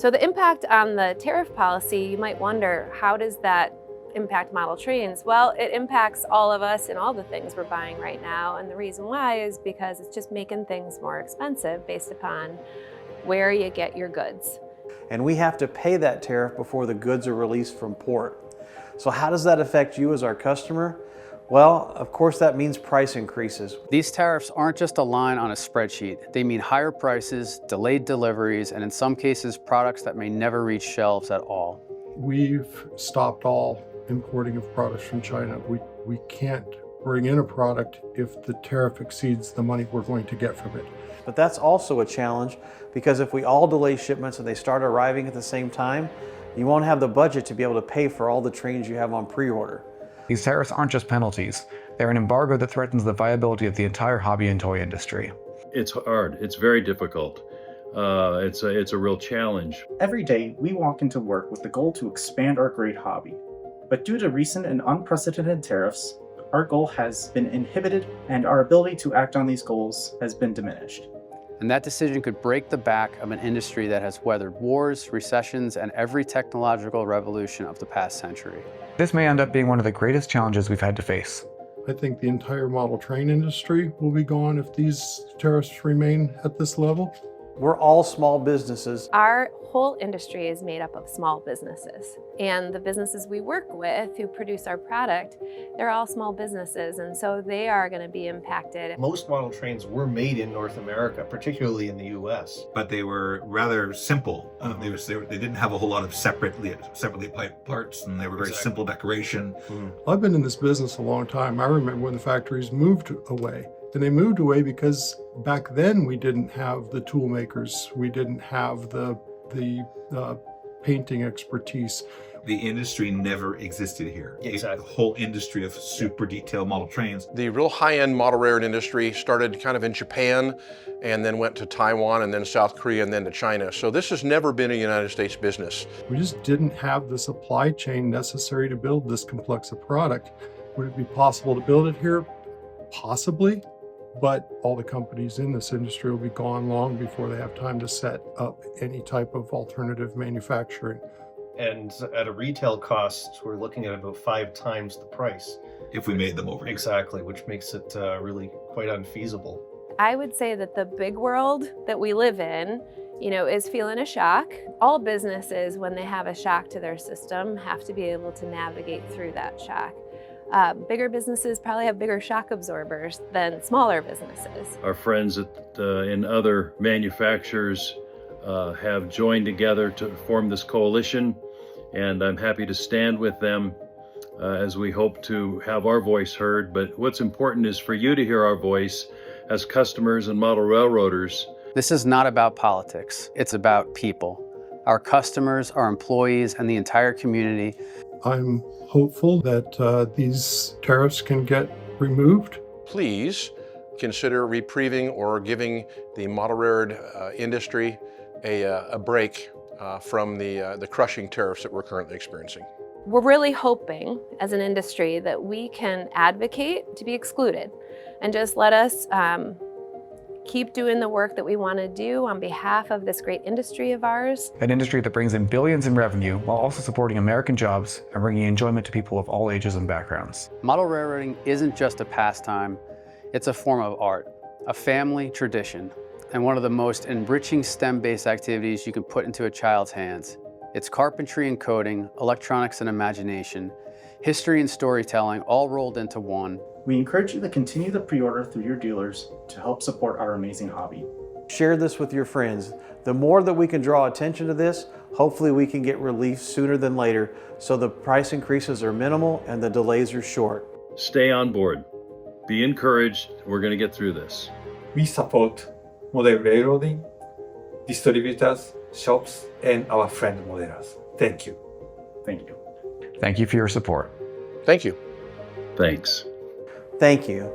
So the impact on the tariff policy, you might wonder, how does that impact model trains? Well, it impacts all of us and all the things we're buying right now. And the reason why is because it's just making things more expensive based upon where you get your goods. And we have to pay that tariff before the goods are released from port. So how does that affect you as our customer? Well, of course, that means price increases. These tariffs aren't just a line on a spreadsheet. They mean higher prices, delayed deliveries, and in some cases, products that may never reach shelves at all. We've stopped all importing of products from China. We can't bring in a product if the tariff exceeds the money we're going to get from it. But that's also a challenge, because if we all delay shipments and they start arriving at the same time, you won't have the budget to be able to pay for all the trains you have on pre-order. These tariffs aren't just penalties. They're an embargo that threatens the viability of the entire hobby and toy industry. It's hard. It's very difficult. It's a real challenge. Every day, we walk into work with the goal to expand our great hobby. But due to recent and unprecedented tariffs, our goal has been inhibited and our ability to act on these goals has been diminished. And that decision could break the back of an industry that has weathered wars, recessions, and every technological revolution of the past century. This may end up being one of the greatest challenges we've had to face. I think the entire model train industry will be gone if these tariffs remain at this level. We're all small businesses. Our whole industry is made up of small businesses. And the businesses we work with who produce our product, they're all small businesses, and so they are going to be impacted. Most model trains were made in North America, particularly in the US. But they were rather simple. They didn't have a whole lot of separately applied parts, and they were very simple decoration. I've been in this business a long time. I remember when the factories moved away. And they moved away because back then we didn't have the tool makers. We didn't have the painting expertise. The industry never existed here. Exactly. The whole industry of super detailed model trains. The real high-end model railroad industry started kind of in Japan and then went to Taiwan and then South Korea and then to China. So this has never been a United States business. We just didn't have the supply chain necessary to build this complex a product. Would it be possible to build it here? Possibly. But all the companies in this industry will be gone long before they have time to set up any type of alternative manufacturing. And at a retail cost, we're looking at about 5 times the price. If we made them over here. Exactly, which makes it really quite unfeasible. I would say that the big world that we live in, is feeling a shock. All businesses, when they have a shock to their system, have to be able to navigate through that shock. Bigger businesses probably have bigger shock absorbers than smaller businesses. Our friends in other manufacturers have joined together to form this coalition, and I'm happy to stand with them as we hope to have our voice heard. But what's important is for you to hear our voice as customers and model railroaders. This is not about politics. It's about people. Our customers, our employees, and the entire community. I'm hopeful that these tariffs can get removed. Please consider reprieving or giving the model railroad industry a break from the crushing tariffs that we're currently experiencing. We're really hoping as an industry that we can advocate to be excluded and just let us keep doing the work that we want to do on behalf of this great industry of ours. An industry that brings in billions in revenue while also supporting American jobs and bringing enjoyment to people of all ages and backgrounds. Model railroading isn't just a pastime, it's a form of art, a family tradition, and one of the most enriching STEM-based activities you can put into a child's hands. It's carpentry and coding, electronics and imagination, history and storytelling all rolled into one. We encourage you to continue the pre-order through your dealers to help support our amazing hobby. Share this with your friends. The more that we can draw attention to this, hopefully we can get relief sooner than later, so the price increases are minimal and the delays are short. Stay on board. Be encouraged. We're going to get through this. We support model railroading, distributors, shops, and our friend modelers. Thank you. Thank you. Thank you for your support. Thank you. Thanks. Thank you.